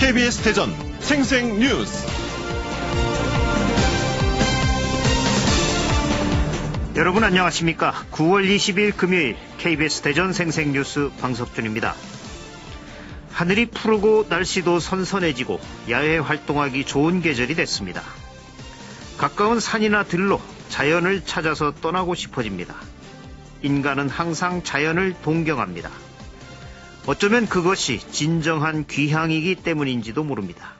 KBS 대전 생생뉴스. 여러분 안녕하십니까? 9월 20일 금요일 KBS 대전 생생뉴스 방석준입니다. 하늘이 푸르고 날씨도 선선해지고 야외 활동하기 좋은 계절이 됐습니다. 가까운 산이나 들로 자연을 찾아서 떠나고 싶어집니다. 인간은 항상 자연을 동경합니다. 어쩌면 그것이 진정한 귀향이기 때문인지도 모릅니다.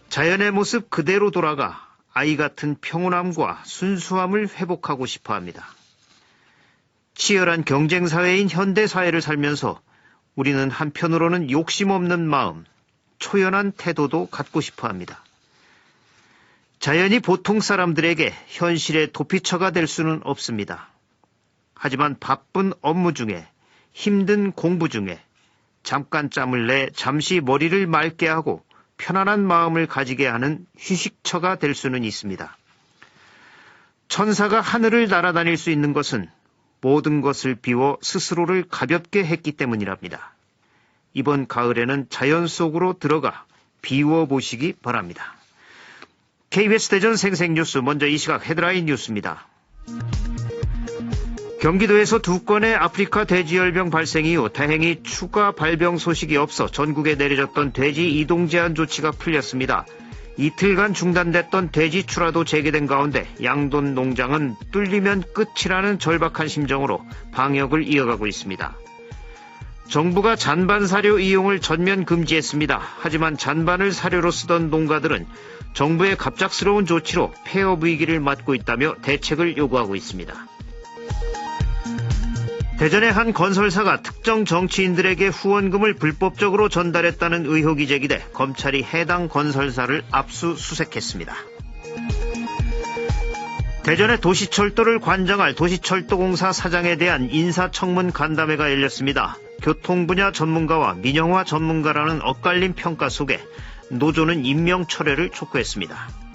자연의 모습 그대로 돌아가 아이 같은 평온함과 순수함을 회복하고 싶어 합니다. 치열한 경쟁사회인 현대사회를 살면서 우리는 한편으로는 욕심 없는 마음, 초연한 태도도 갖고 싶어 합니다. 자연이 보통 사람들에게 현실의 도피처가 될 수는 없습니다. 하지만 바쁜 업무 중에, 힘든 공부 중에 잠깐 짬을 내 잠시 머리를 맑게 하고 편안한 마음을 가지게 하는 휴식처가 될 수는 있습니다. 천사가 하늘을 날아다닐 수 있는 것은 모든 것을 비워 스스로를 가볍게 했기 때문이랍니다. 이번 가을에는 자연 속으로 들어가 비워보시기 바랍니다. KBS 대전 생생뉴스, 먼저 이 시각 헤드라인 뉴스입니다. 경기도에서 2건의 아프리카 돼지열병 발생 이후 다행히 추가 발병 소식이 없어 전국에 내려졌던 돼지 이동 제한 조치가 풀렸습니다. 이틀간 중단됐던 돼지 출하도 재개된 가운데 양돈 농장은 뚫리면 끝이라는 절박한 심정으로 방역을 이어가고 있습니다. 정부가 잔반 사료 이용을 전면 금지했습니다. 하지만 잔반을 사료로 쓰던 농가들은 정부의 갑작스러운 조치로 폐업 위기를 맞고 있다며 대책을 요구하고 있습니다. 대전의 한 건설사가 특정 정치인들에게 후원금을 불법적으로 전달했다는 의혹이 제기돼 검찰이 해당 건설사를 압수수색했습니다. 대전의 도시철도를 관장할 도시철도공사 사장에 대한 인사청문 간담회가 열렸습니다. 교통 분야 전문가와 민영화 전문가라는 엇갈린 평가 속에 노조는 임명 철회를 촉구했습니다.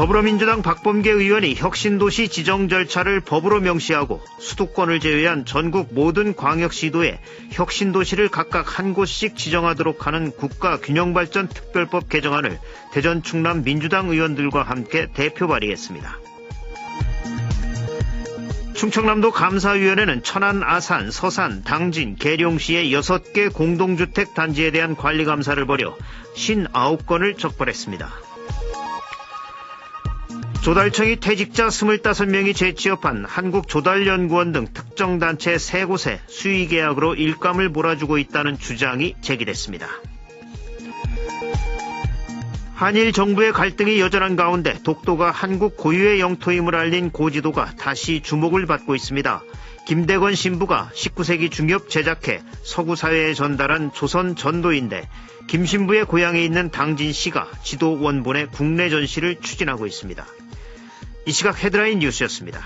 더불어민주당 박범계 의원이 혁신도시 지정 절차를 법으로 명시하고 수도권을 제외한 전국 모든 광역시도에 혁신도시를 각각 한 곳씩 지정하도록 하는 국가균형발전특별법 개정안을 대전 충남 민주당 의원들과 함께 대표 발의했습니다. 충청남도 감사위원회는 천안, 아산, 서산, 당진, 계룡시의 6개 공동주택 단지에 대한 관리감사를 벌여 59건을 적발했습니다. 조달청이 퇴직자 25명이 재취업한 한국조달연구원 등 특정 단체 3곳에 수의계약으로 일감을 몰아주고 있다는 주장이 제기됐습니다. 한일 정부의 갈등이 여전한 가운데 독도가 한국 고유의 영토임을 알린 고지도가 다시 주목을 받고 있습니다. 김대건 신부가 19세기 중엽 제작해 서구사회에 전달한 조선 전도인데 김 신부의 고향에 있는 당진시가 지도 원본의 국내 전시를 추진하고 있습니다. 이 시각 헤드라인 뉴스였습니다.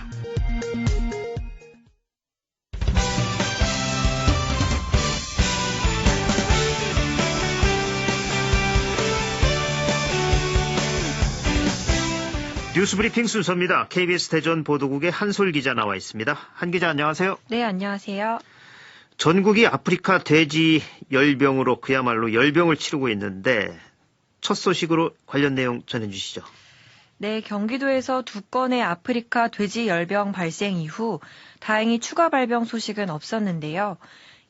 뉴스 브리핑 순서입니다. KBS 대전 보도국의 한솔 기자 나와 있습니다. 한 기자 안녕하세요. 네, 안녕하세요. 전국이 아프리카 돼지 열병으로 그야말로 열병을 치르고 있는데 첫 소식으로 관련 내용 전해주시죠. 네, 경기도에서 2건의 아프리카 돼지 열병 발생 이후 다행히 추가 발병 소식은 없었는데요.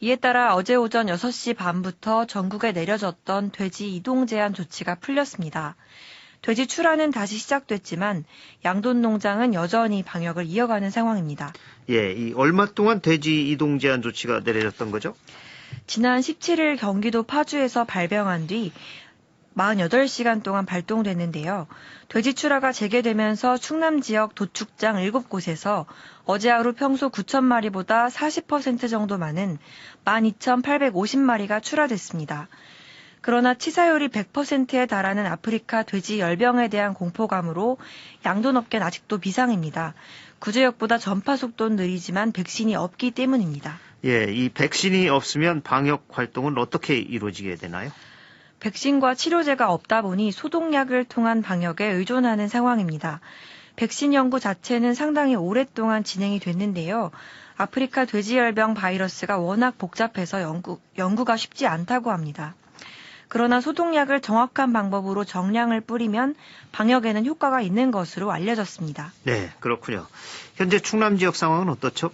이에 따라 어제 오전 6시 반부터 전국에 내려졌던 돼지 이동 제한 조치가 풀렸습니다. 돼지 출하는 다시 시작됐지만 양돈 농장은 여전히 방역을 이어가는 상황입니다. 이 얼마 동안 돼지 이동 제한 조치가 내려졌던 거죠? 지난 17일 경기도 파주에서 발병한 뒤 48시간 동안 발동됐는데요. 돼지 출하가 재개되면서 충남 지역 도축장 7곳에서 어제 하루 평소 9,000마리보다 40% 정도 많은 12,850마리가 출하됐습니다. 그러나 치사율이 100%에 달하는 아프리카 돼지 열병에 대한 공포감으로 양돈업계는 아직도 비상입니다. 구제역보다 전파 속도는 느리지만 백신이 없기 때문입니다. 이 백신이 없으면 방역 활동은 어떻게 이루어지게 되나요? 백신과 치료제가 없다 보니 소독약을 통한 방역에 의존하는 상황입니다. 백신 연구 자체는 상당히 오랫동안 진행이 됐는데요. 아프리카 돼지열병 바이러스가 워낙 복잡해서 연구가 쉽지 않다고 합니다. 그러나 소독약을 정확한 방법으로 정량을 뿌리면 방역에는 효과가 있는 것으로 알려졌습니다. 네, 그렇군요. 현재 충남 지역 상황은 어떻죠?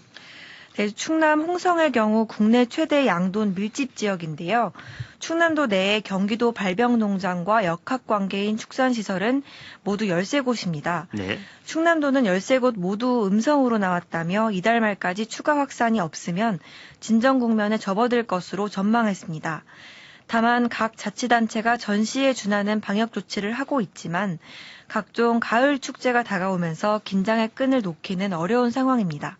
네, 충남 홍성의 경우 국내 최대 양돈 밀집 지역인데요. 충남도 내에 경기도 발병농장과 역학관계인 축산시설은 모두 13곳입니다. 네. 충남도는 13곳 모두 음성으로 나왔다며 이달 말까지 추가 확산이 없으면 진정 국면에 접어들 것으로 전망했습니다. 다만 각 자치단체가 전시에 준하는 방역 조치를 하고 있지만 각종 가을 축제가 다가오면서 긴장의 끈을 놓기는 어려운 상황입니다.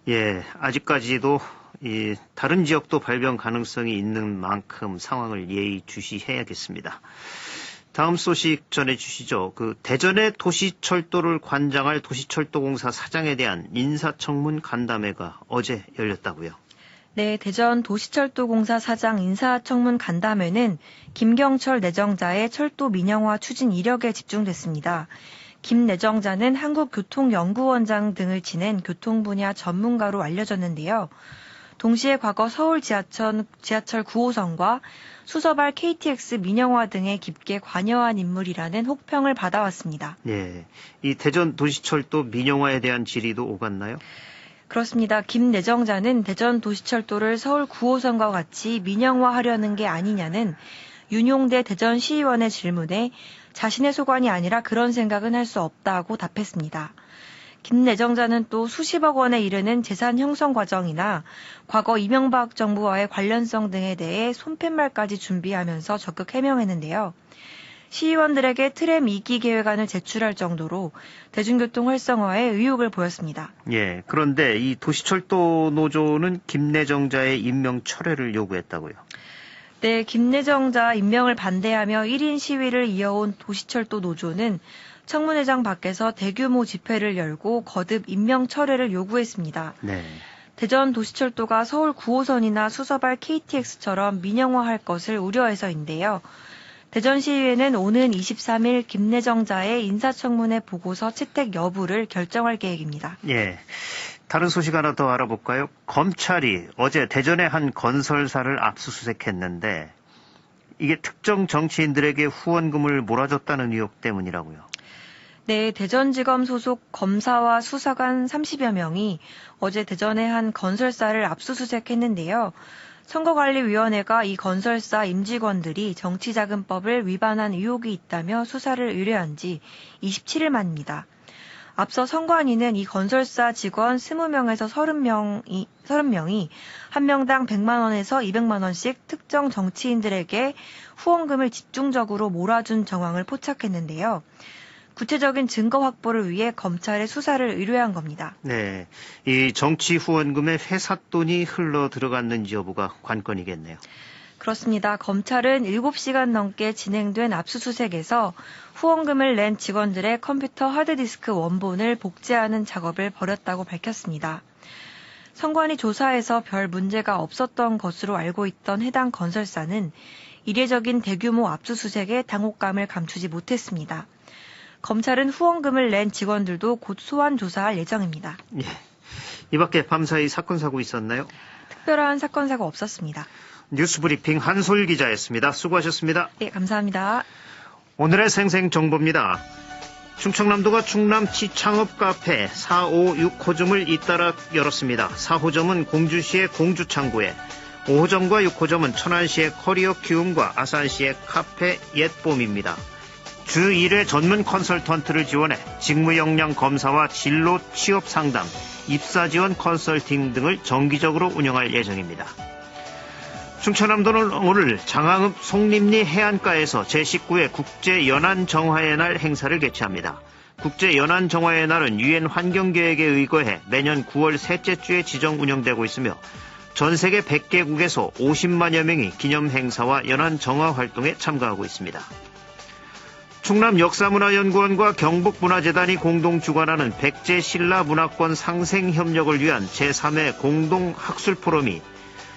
예, 아직까지도 다른 지역도 발병 가능성이 있는 만큼 상황을 예의주시해야겠습니다. 다음 소식 전해주시죠. 대전의 도시철도를 관장할 도시철도공사 사장에 대한 인사청문 간담회가 어제 열렸다고요. 네, 대전 도시철도공사 사장 인사청문 간담회는 김경철 내정자의 철도 민영화 추진 이력에 집중됐습니다. 김 내정자는 한국교통연구원장 등을 지낸 교통 분야 전문가로 알려졌는데요. 동시에 과거 서울 지하철 9호선과 수서발 KTX 민영화 등에 깊게 관여한 인물이라는 혹평을 받아왔습니다. 네, 이 대전 도시철도 민영화에 대한 질의도 오갔나요? 그렇습니다. 김 내정자는 대전 도시철도를 서울 9호선과 같이 민영화하려는 게 아니냐는 윤용대 대전시의원의 질문에 자신의 소관이 아니라 그런 생각은 할 수 없다고 답했습니다. 김 내정자는 또 수십억 원에 이르는 재산 형성 과정이나 과거 이명박 정부와의 관련성 등에 대해 손팻말까지 준비하면서 적극 해명했는데요. 시의원들에게 트램 2기 계획안을 제출할 정도로 대중교통 활성화에 의욕을 보였습니다. 예, 그런데 이 도시철도 노조는 김 내정자의 임명 철회를 요구했다고요. 네, 김 내정자 임명을 반대하며 1인 시위를 이어온 도시철도 노조는 청문회장 밖에서 대규모 집회를 열고 거듭 임명 철회를 요구했습니다. 네. 대전 도시철도가 서울 9호선이나 수서발 KTX처럼 민영화할 것을 우려해서인데요. 대전시의회는 오는 23일 김 내정자의 인사청문회 보고서 채택 여부를 결정할 계획입니다. 예. 다른 소식 하나 더 알아볼까요? 검찰이 어제 대전의 한 건설사를 압수수색했는데 이게 특정 정치인들에게 후원금을 몰아줬다는 의혹 때문이라고요. 네, 대전지검 소속 검사와 수사관 30여 명이 어제 대전의 한 건설사를 압수수색했는데요. 선거관리위원회가 이 건설사 임직원들이 정치자금법을 위반한 의혹이 있다며 수사를 의뢰한 지 27일 만입니다. 앞서 선관위는 이 건설사 직원 20명에서 30명이 한 명당 100만 원에서 200만 원씩 특정 정치인들에게 후원금을 집중적으로 몰아준 정황을 포착했는데요. 구체적인 증거 확보를 위해 검찰에 수사를 의뢰한 겁니다. 네, 이 정치 후원금에 회사 돈이 흘러 들어갔는지 여부가 관건이겠네요. 그렇습니다. 검찰은 7시간 넘게 진행된 압수수색에서 후원금을 낸 직원들의 컴퓨터 하드디스크 원본을 복제하는 작업을 벌였다고 밝혔습니다. 선관위 조사에서 별 문제가 없었던 것으로 알고 있던 해당 건설사는 이례적인 대규모 압수수색에 당혹감을 감추지 못했습니다. 검찰은 후원금을 낸 직원들도 곧 소환 조사할 예정입니다. 예. 이 밖에 밤사이 사건 사고 있었나요? 특별한 사건 사고 없었습니다. 뉴스브리핑 한솔 기자였습니다. 수고하셨습니다. 네, 감사합니다. 오늘의 생생정보입니다. 충청남도가 충남치 창업 카페 456호점을 잇따라 열었습니다. 4호점은 공주시의 공주창고에, 5호점과 6호점은 천안시의 커리어 키움과 아산시의 카페 옛봄입니다. 주 1회 전문 컨설턴트를 지원해 직무 역량 검사와 진로 취업 상담, 입사 지원 컨설팅 등을 정기적으로 운영할 예정입니다. 충청남도는 오늘 장항읍 송림리 해안가에서 제19회 국제연안정화의 날 행사를 개최합니다. 국제연안정화의 날은 유엔 환경계획에 의거해 매년 9월 셋째 주에 지정 운영되고 있으며 전 세계 100개국에서 50만여 명이 기념 행사와 연안정화 활동에 참가하고 있습니다. 충남역사문화연구원과 경북문화재단이 공동 주관하는 백제 신라 문화권 상생 협력을 위한 제3회 공동학술 포럼이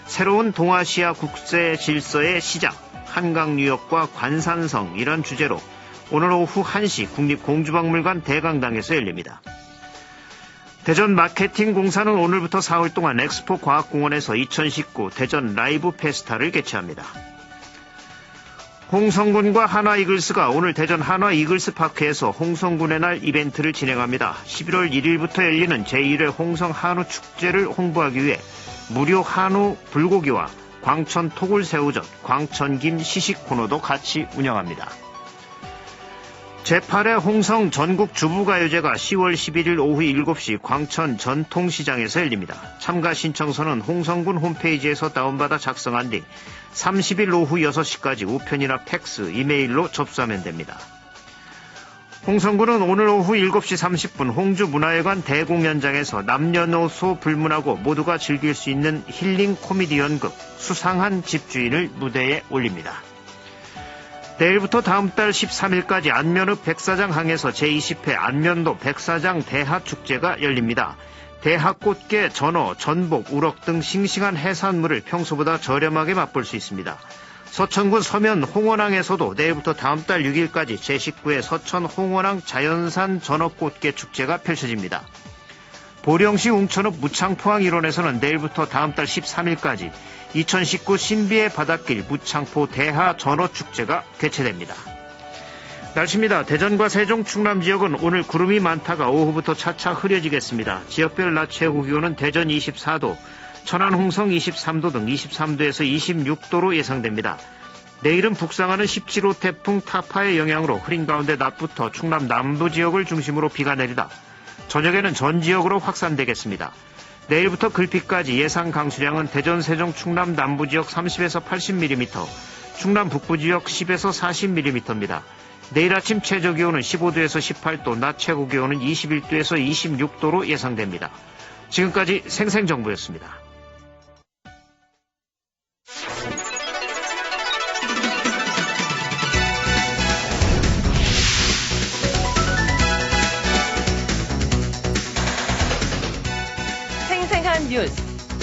새로운 동아시아 국제 질서의 시작, 한강 뉴욕과 관산성 이런 주제로 오늘 오후 1시 국립공주박물관 대강당에서 열립니다. 대전 마케팅 공사는 오늘부터 사흘 동안 엑스포 과학공원에서 2019 대전 라이브 페스타를 개최합니다. 홍성군과 한화 이글스가 오늘 대전 한화 이글스 파크에서 홍성군의 날 이벤트를 진행합니다. 11월 1일부터 열리는 제1회 홍성 한우 축제를 홍보하기 위해 무료 한우 불고기와 광천 토굴새우젓, 광천김 시식 코너도 같이 운영합니다. 제8회 홍성 전국 주부가요제가 10월 11일 오후 7시 광천 전통시장에서 열립니다. 참가 신청서는 홍성군 홈페이지에서 다운받아 작성한 뒤 30일 오후 6시까지 우편이나 팩스, 이메일로 접수하면 됩니다. 홍성군은 오늘 오후 7시 30분 홍주문화회관 대공연장에서 남녀노소 불문하고 모두가 즐길 수 있는 힐링 코미디 연극 수상한 집주인을 무대에 올립니다. 내일부터 다음 달 13일까지 안면읍 백사장항에서 제20회 안면도 백사장 대하축제가 열립니다. 대하꽃게, 전어, 전복, 우럭 등 싱싱한 해산물을 평소보다 저렴하게 맛볼 수 있습니다. 서천군 서면 홍원항에서도 내일부터 다음 달 6일까지 제19회 서천 홍원항 자연산 전어꽃게 축제가 펼쳐집니다. 보령시 웅천읍 무창포항 일원에서는 내일부터 다음 달 13일까지 2019 신비의 바닷길 무창포 대하 전어축제가 개최됩니다. 날씨입니다. 대전과 세종 충남 지역은 오늘 구름이 많다가 오후부터 차차 흐려지겠습니다. 지역별 낮 최고 기온은 대전 24도, 천안 홍성 23도 등 23도에서 26도로 예상됩니다. 내일은 북상하는 17호 태풍 타파의 영향으로 흐린 가운데 낮부터 충남 남부 지역을 중심으로 비가 내리다 저녁에는 전 지역으로 확산되겠습니다. 내일부터 글피까지 예상 강수량은 대전, 세종, 충남 남부 지역 30에서 80mm, 충남 북부 지역 10에서 40mm입니다. 내일 아침 최저 기온은 15도에서 18도, 낮 최고 기온은 21도에서 26도로 예상됩니다. 지금까지 생생정보였습니다. 생생한 뉴스,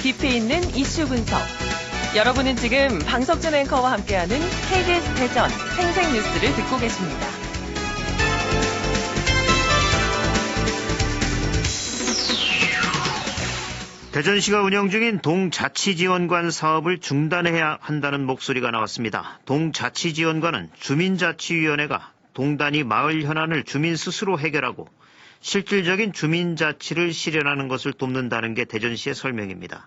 깊이 있는 이슈 분석. 여러분은 지금 방석준 앵커와 함께하는 KBS 대전 생생뉴스를 듣고 계십니다. 대전시가 운영 중인 동자치지원관 사업을 중단해야 한다는 목소리가 나왔습니다. 동자치지원관은 주민자치위원회가 동단위 마을 현안을 주민 스스로 해결하고 실질적인 주민자치를 실현하는 것을 돕는다는 게 대전시의 설명입니다.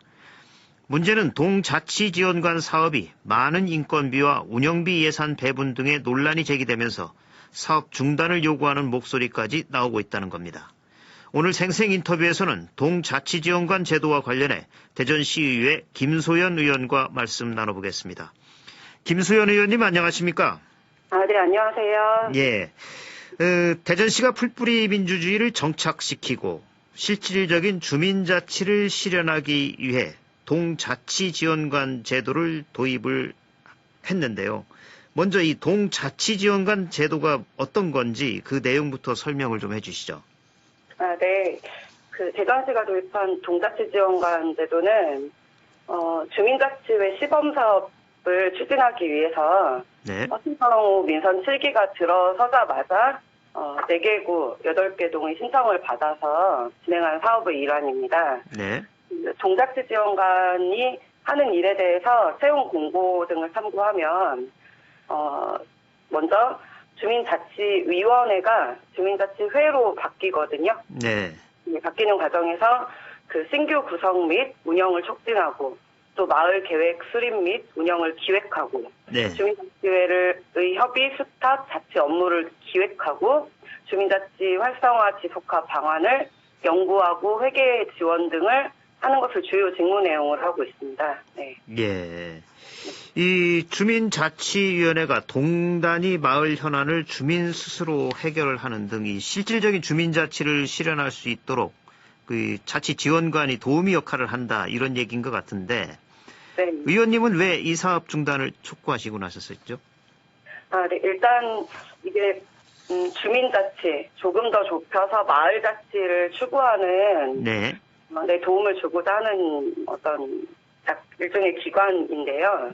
문제는 동자치지원관 사업이 많은 인건비와 운영비 예산 배분 등의 논란이 제기되면서 사업 중단을 요구하는 목소리까지 나오고 있다는 겁니다. 오늘 생생 인터뷰에서는 동자치지원관 제도와 관련해 대전시의회 김소연 의원과 말씀 나눠보겠습니다. 김소연 의원님 안녕하십니까? 네, 안녕하세요. 예. 대전시가 풀뿌리 민주주의를 정착시키고 실질적인 주민자치를 실현하기 위해 동자치지원관 제도를 도입을 했는데요. 먼저 이 동자치지원관 제도가 어떤 건지 그 내용부터 설명을 좀 해주시죠. 네. 대전시가 도입한 동자치지원관 제도는 주민자치 외 시범사업을 추진하기 위해서 네. 신청 민선 7기가 들어서자마자 4개 구 8개 동의 신청을 받아서 진행한 사업의 일환입니다. 네. 동자치지원관이 하는 일에 대해서 채용 공고 등을 참고하면 먼저 주민자치위원회가 주민자치회로 바뀌거든요. 네. 바뀌는 과정에서 그 신규 구성 및 운영을 촉진하고 또 마을 계획 수립 및 운영을 기획하고 네. 주민자치회의 협의, 수탁, 자치 업무를 기획하고 주민자치 활성화 지속화 방안을 연구하고 회계 지원 등을 하는 것을 주요 직무 내용을 하고 있습니다. 네. 예. 이 주민자치위원회가 동단위 마을 현안을 주민 스스로 해결을 하는 등 이 실질적인 주민자치를 실현할 수 있도록 그 자치지원관이 도우미 역할을 한다 이런 얘기인 것 같은데 네. 의원님은 왜 이 사업 중단을 촉구하시고 나셨었죠? 네. 일단 이게 주민자치 조금 더 좁혀서 마을자치를 추구하는 네. 도움을 주고자 하는 어떤 일종의 기관인데요.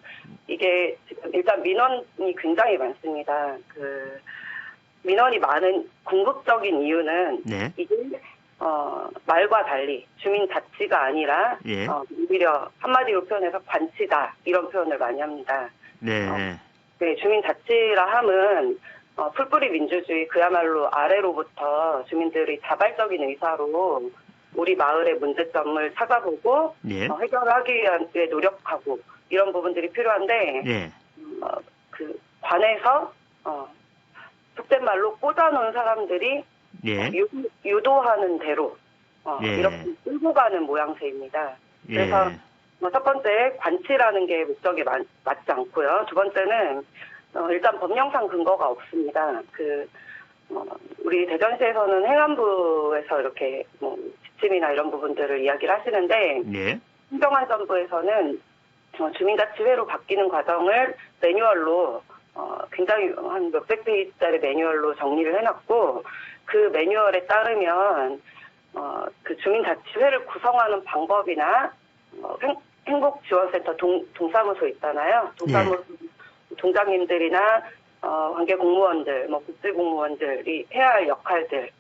이게 지금 일단 민원이 굉장히 많습니다. 민원이 많은 궁극적인 이유는 네. 이게 말과 달리 주민 자치가 아니라 예. 오히려 한마디로 표현해서 관치다 이런 표현을 많이 합니다. 네. 네, 주민 자치라 함은 풀뿌리 민주주의 그야말로 아래로부터 주민들이 자발적인 의사로 우리 마을의 문제점을 찾아보고 예. 해결하기 위해 노력하고 이런 부분들이 필요한데 예. 그 관에서 속된 말로 꽂아놓은 사람들이 예. 유도하는 대로 예. 이렇게 끌고 가는 모양새입니다. 그래서 첫 번째 관치라는 게 목적에 맞지 않고요. 두 번째는 일단 법령상 근거가 없습니다. 우리 대전시에서는 행안부에서 이렇게 지침이나 이런 부분들을 이야기를 하시는데 예. 행정안전부에서는 주민자치회로 바뀌는 과정을 매뉴얼로 굉장히 한 몇백 페이지짜리 매뉴얼로 정리를 해놨고 그 매뉴얼에 따르면 그 주민자치회를 구성하는 방법이나 행복지원센터 동사무소 있잖아요. 동사무소 동장님들이나 관계 공무원들, 국제공무원들이 해야 할 역할들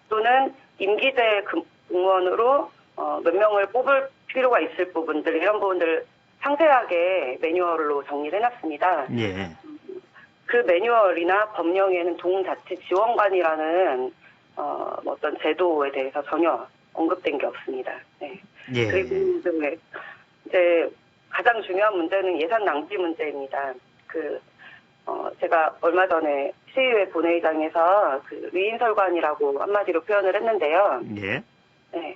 또는 임기제 공무원으로 몇 명을 뽑을 필요가 있을 부분들 이런 부분들을 상세하게 매뉴얼로 정리를 해놨습니다. 예. 그 매뉴얼이나 법령에는 동자치지원관이라는 어떤 제도에 대해서 전혀 언급된 게 없습니다. 네. 예. 그리고 이제 가장 중요한 문제는 예산 낭비 문제입니다. 제가 얼마 전에 시의회 본회의장에서 위인설관이라고 한마디로 표현을 했는데요. 예. 네.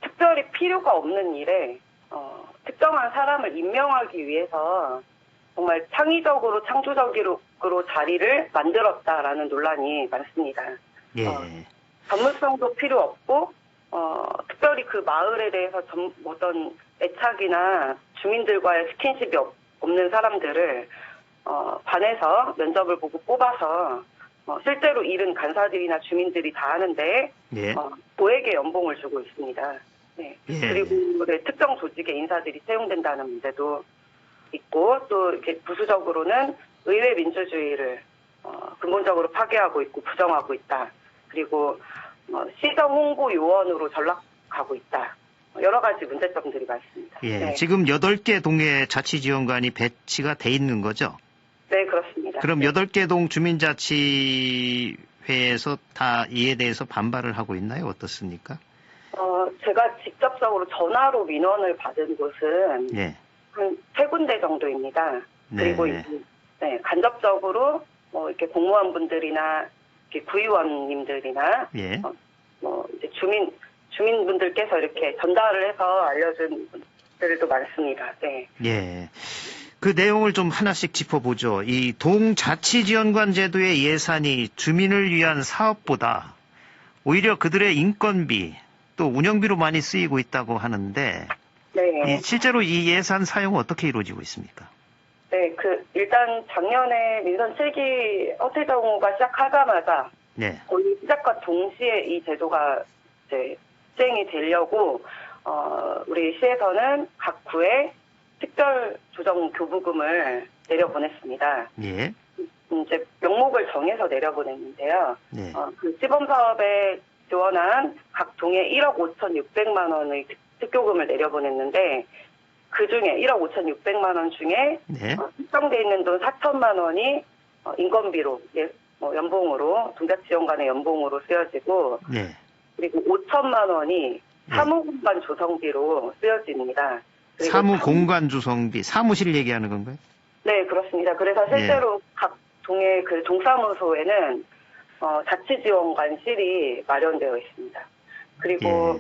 특별히 필요가 없는 일에 특정한 사람을 임명하기 위해서 정말 창의적으로 창조적으로 자리를 만들었다라는 논란이 많습니다. 예. 전문성도 필요 없고 특별히 그 마을에 대해서 어떤 애착이나 주민들과의 스킨십이 없는 사람들을 반에서 면접을 보고 뽑아서 실제로 일은 간사들이나 주민들이 다 하는데 예. 고액의 연봉을 주고 있습니다. 네. 예. 그리고 특정 조직의 인사들이 채용된다는 문제도 있고 또 이렇게 부수적으로는 의회 민주주의를 근본적으로 파괴하고 있고 부정하고 있다. 그리고 시정 홍보 요원으로 전락하고 있다. 여러 가지 문제점들이 많습니다. 예. 네. 지금 8개 동의 자치지원관이 배치가 돼 있는 거죠? 네, 그렇습니다. 그럼 네. 8개 동 주민자치회에서 다 이에 대해서 반발을 하고 있나요? 어떻습니까? 제가 직접적으로 전화로 민원을 받은 곳은 예. 한 3군데 정도입니다. 네. 그리고 간접적으로 이렇게 공무원분들이나 이렇게 구의원님들이나 예. 이제 주민분들께서 이렇게 전달을 해서 알려준 분들도 많습니다. 네. 예. 그 내용을 좀 하나씩 짚어보죠. 이 동자치지원관 제도의 예산이 주민을 위한 사업보다 오히려 그들의 인건비 또 운영비로 많이 쓰이고 있다고 하는데 네. 실제로 이 예산 사용은 어떻게 이루어지고 있습니까? 네, 일단 작년에 민선 7기 허태 정호가 시작하자마자 네. 거의 시작과 동시에 이 제도가 이제 시행이 되려고 우리 시에서는 각 구에 특별 조정 교부금을 내려보냈습니다. 예. 이제 명목을 정해서 내려보냈는데요. 네. 그 시범 사업에 지원한 각 동에 1억 5,600만 원의 특교금을 내려보냈는데 그 중에 1억 5,600만 원 중에 네. 책정돼 있는 돈 4천만 원이 인건비로 연봉으로 동자지원관의 연봉으로 쓰여지고 네. 그리고 5천만 원이 사무공간 조성비로 쓰여집니다. 그리고 사무공간 조성비, 사무실 얘기하는 건가요? 네, 그렇습니다. 그래서 실제로 각 동의 그 동사무소에는 자치지원관실이 마련되어 있습니다. 그리고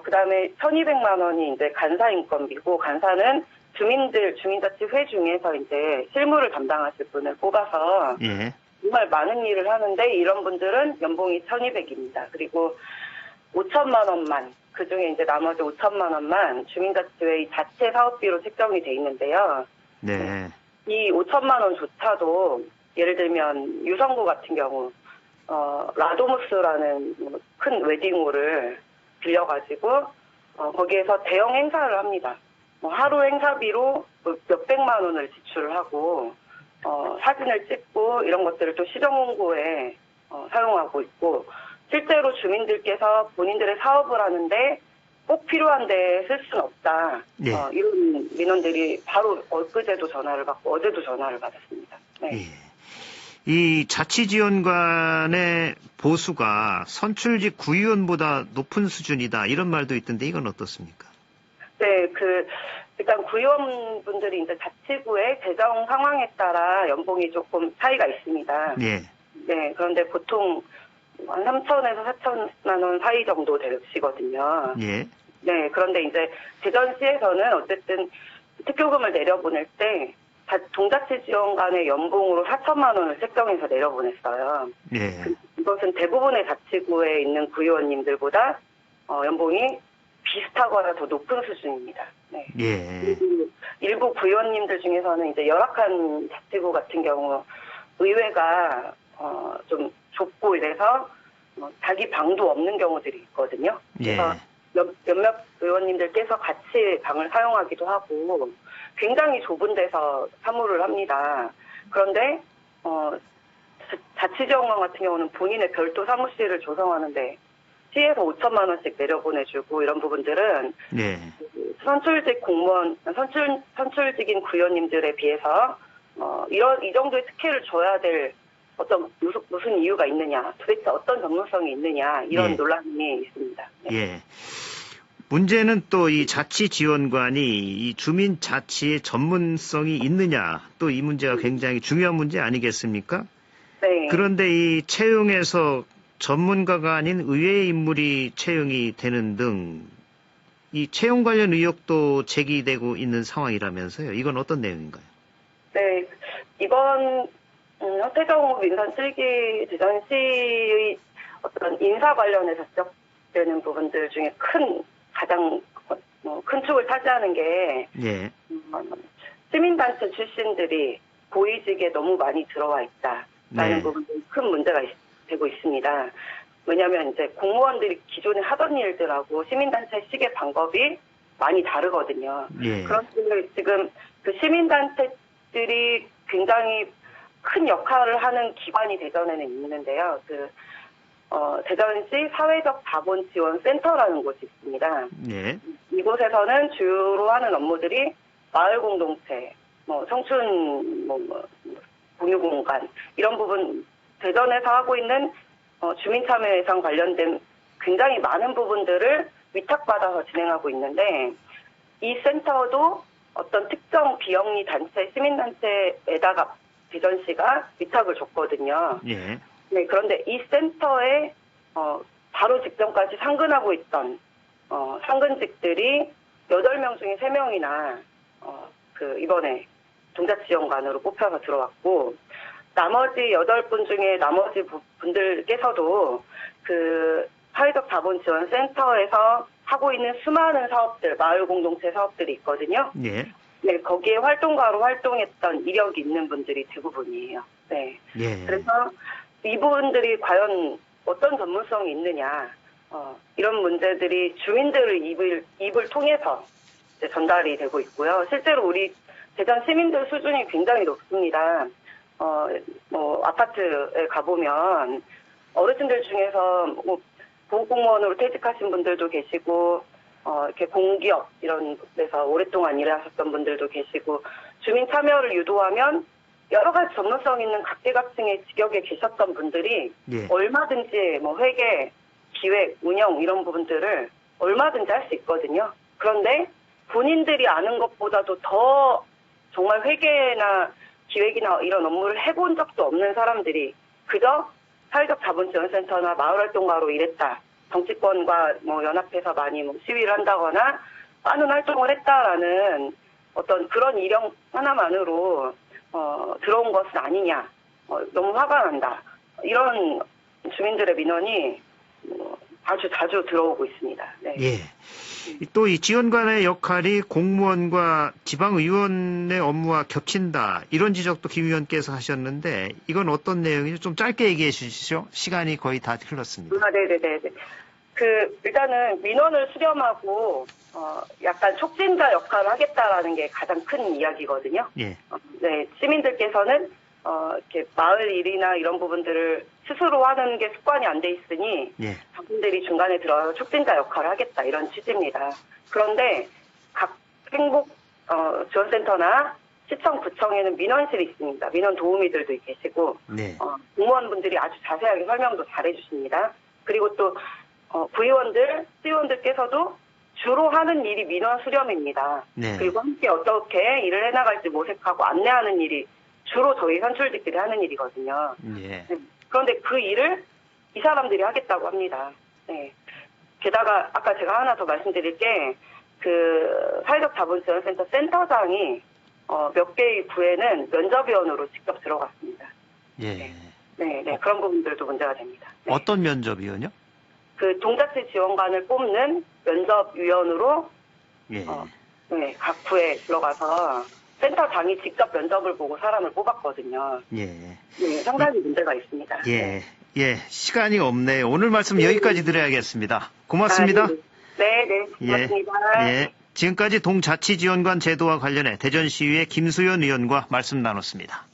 그다음에 1,200만 원이 이제 간사 인건비고 간사는 주민자치회 중에서 이제 실무를 담당하실 분을 뽑아서 예. 정말 많은 일을 하는데 이런 분들은 연봉이 1,200입니다. 그리고 5천만 원만 그중에 이제 나머지 5천만 원만 주민자치회 자체 사업비로 책정이 돼 있는데요. 네. 이 5천만 원조차도 예를 들면 유성구 같은 경우 라도무스라는 큰 웨딩홀을 빌려가지고 거기에서 대형 행사를 합니다. 하루 행사비로 몇백만 원을 지출을 하고 사진을 찍고 이런 것들을 또 시정 홍보에 사용하고 있고 실제로 주민들께서 본인들의 사업을 하는데 꼭 필요한데 쓸 수는 없다. 예. 이런 민원들이 바로 엊그제도 전화를 받고 어제도 전화를 받았습니다. 네. 예. 이 자치지원관의 보수가 선출직 구의원보다 높은 수준이다 이런 말도 있던데 이건 어떻습니까? 네, 일단 구의원분들이 이제 자치구의 재정 상황에 따라 연봉이 조금 차이가 있습니다. 예. 네, 그런데 보통 한 3천에서 4천만 원 사이 정도 되시거든요. 예. 네, 그런데 이제 대전시에서는 어쨌든 특교금을 내려보낼 때 동자치 지원관의 연봉으로 4천만 원을 책정해서 내려보냈어요. 예. 이것은 대부분의 자치구에 있는 구의원님들보다 연봉이 비슷하거나 더 높은 수준입니다. 네. 예. 그리고 일부 구의원님들 중에서는 이제 열악한 자치구 같은 경우 의회가 좀 좁고 이래서 자기 방도 없는 경우들이 있거든요. 그래서 몇몇 의원님들께서 같이 방을 사용하기도 하고 굉장히 좁은 데서 사무를 합니다. 그런데 자치지원관 같은 경우는 본인의 별도 사무실을 조성하는데 시에서 5천만 원씩 내려보내주고 이런 부분들은 예. 선출직 공무원, 선출직인 구의원님들에 비해서 이 정도의 특혜를 줘야 될 무슨 이유가 있느냐, 도대체 어떤 전문성이 있느냐 이런 예. 논란이 있습니다. 네. 예. 문제는 또 이 자치지원관이 이 주민 자치의 전문성이 있느냐 또 이 문제가 굉장히 중요한 문제 아니겠습니까? 네. 그런데 이 채용에서 전문가가 아닌 의외의 인물이 채용이 되는 등 이 채용 관련 의혹도 제기되고 있는 상황이라면서요. 이건 어떤 내용인가요? 네. 이번 허태경 민선 7기 대전시의 어떤 인사 관련해서 지적되는 부분들 중에 가장 큰 축을 차지하는 게 예. 시민단체 출신들이 고위직에 너무 많이 들어와 있다라는 네. 부분이 큰 문제가 되고 있습니다. 왜냐하면 이제 공무원들이 기존에 하던 일들하고 시민단체 시계 방법이 많이 다르거든요. 예. 그런데 지금 그 시민단체들이 굉장히 큰 역할을 하는 기관이 대전에는 있는데요. 대전시 사회적 자본 지원 센터라는 곳이 있습니다. 예. 이곳에서는 주로 하는 업무들이 마을 공동체, 청춘, 공유 공간 이런 부분 대전에서 하고 있는 주민 참여 예산 관련된 굉장히 많은 부분들을 위탁받아서 진행하고 있는데 이 센터도 어떤 특정 비영리 단체, 시민단체에다가 대전시가 위탁을 줬거든요. 예. 네, 그런데 이 센터에 바로 직전까지 상근하고 있던 상근직들이 8명 중에 3명이나 이번에 동자지원관으로 뽑혀서 들어왔고 나머지 8분 중에 나머지 분들께서도 그 사회적 자본지원센터에서 하고 있는 수많은 사업들, 마을 공동체 사업들이 있거든요. 예. 네, 거기에 활동가로 활동했던 이력이 있는 분들이 대부분이에요. 네. 예. 그래서 이분들이 과연 어떤 전문성이 있느냐, 이런 문제들이 주민들의 입을 통해서 이제 전달이 되고 있고요. 실제로 우리 대전 시민들 수준이 굉장히 높습니다. 아파트에 가보면 어르신들 중에서 보호공무원으로 퇴직하신 분들도 계시고, 이렇게 공기업 이런 데서 오랫동안 일하셨던 분들도 계시고, 주민 참여를 유도하면 여러 가지 전문성 있는 각계각층의 직역에 계셨던 분들이 예. 얼마든지 회계, 기획, 운영 이런 부분들을 얼마든지 할 수 있거든요. 그런데 본인들이 아는 것보다도 더 정말 회계나 기획이나 이런 업무를 해본 적도 없는 사람들이 그저 사회적 자본지원센터나 마을활동가로 일했다. 정치권과 연합해서 많이 시위를 한다거나 많은 활동을 했다라는 어떤 그런 이력 하나만으로 들어온 것은 아니냐. 너무 화가 난다. 이런 주민들의 민원이 아주 자주 들어오고 있습니다. 네. 예. 또 이 지원관의 역할이 공무원과 지방의원의 업무와 겹친다. 이런 지적도 김 의원께서 하셨는데 이건 어떤 내용인지 좀 짧게 얘기해 주시죠. 시간이 거의 다 흘렀습니다. 네네네. 일단은 민원을 수렴하고 약간 촉진자 역할을 하겠다라는 게 가장 큰 이야기거든요. 예. 네, 시민들께서는 이렇게 마을 일이나 이런 부분들을 스스로 하는 게 습관이 안 돼 있으니 예. 당신들이 중간에 들어서 촉진자 역할을 하겠다 이런 취지입니다. 그런데 각 행복 지원센터나 시청, 구청에는 민원실이 있습니다. 민원 도우미들도 계시고 네. 공무원분들이 아주 자세하게 설명도 잘해주십니다. 그리고 또 구의원들, 시의원들께서도 주로 하는 일이 민원 수렴입니다. 네. 그리고 함께 어떻게 일을 해나갈지 모색하고 안내하는 일이 주로 저희 선출직들이 하는 일이거든요. 예. 네. 그런데 그 일을 이 사람들이 하겠다고 합니다. 네. 게다가 아까 제가 하나 더 말씀드릴 게 그 사회적 자본지원센터 센터장이 몇 개의 구에는 면접위원으로 직접 들어갔습니다. 예. 네, 그런 부분들도 문제가 됩니다. 네. 어떤 면접이요요? 그 동작지 지원관을 뽑는 면접위원으로 예. 네, 각 구에 들어가서 센터장이 직접 면접을 보고 사람을 뽑았거든요. 예. 네, 상당히 문제가 있습니다. 예. 예. 시간이 없네요. 오늘 말씀 여기까지 드려야겠습니다. 고맙습니다. 네, 예. 고맙습니다. 예. 지금까지 동자치지원관 제도와 관련해 대전시의회 김수연 의원과 말씀 나눴습니다.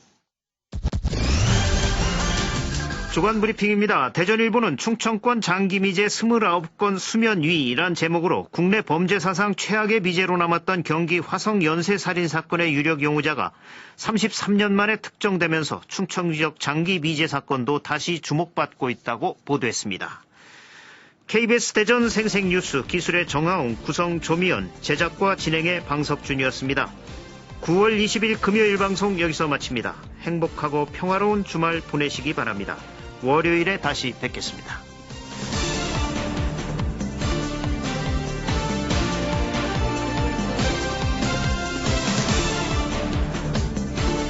주간 브리핑입니다. 대전일보는 충청권 장기미제 29건 수면 위이란 제목으로 국내 범죄 사상 최악의 미제로 남았던 경기 화성 연쇄살인 사건의 유력 용의자가 33년 만에 특정되면서 충청 지역 장기 미제 사건도 다시 주목받고 있다고 보도했습니다. KBS 대전 생생뉴스 기술의 정하웅, 구성 조미연, 제작과 진행의 방석준이었습니다. 9월 20일 금요일 방송 여기서 마칩니다. 행복하고 평화로운 주말 보내시기 바랍니다. 월요일에 다시 뵙겠습니다.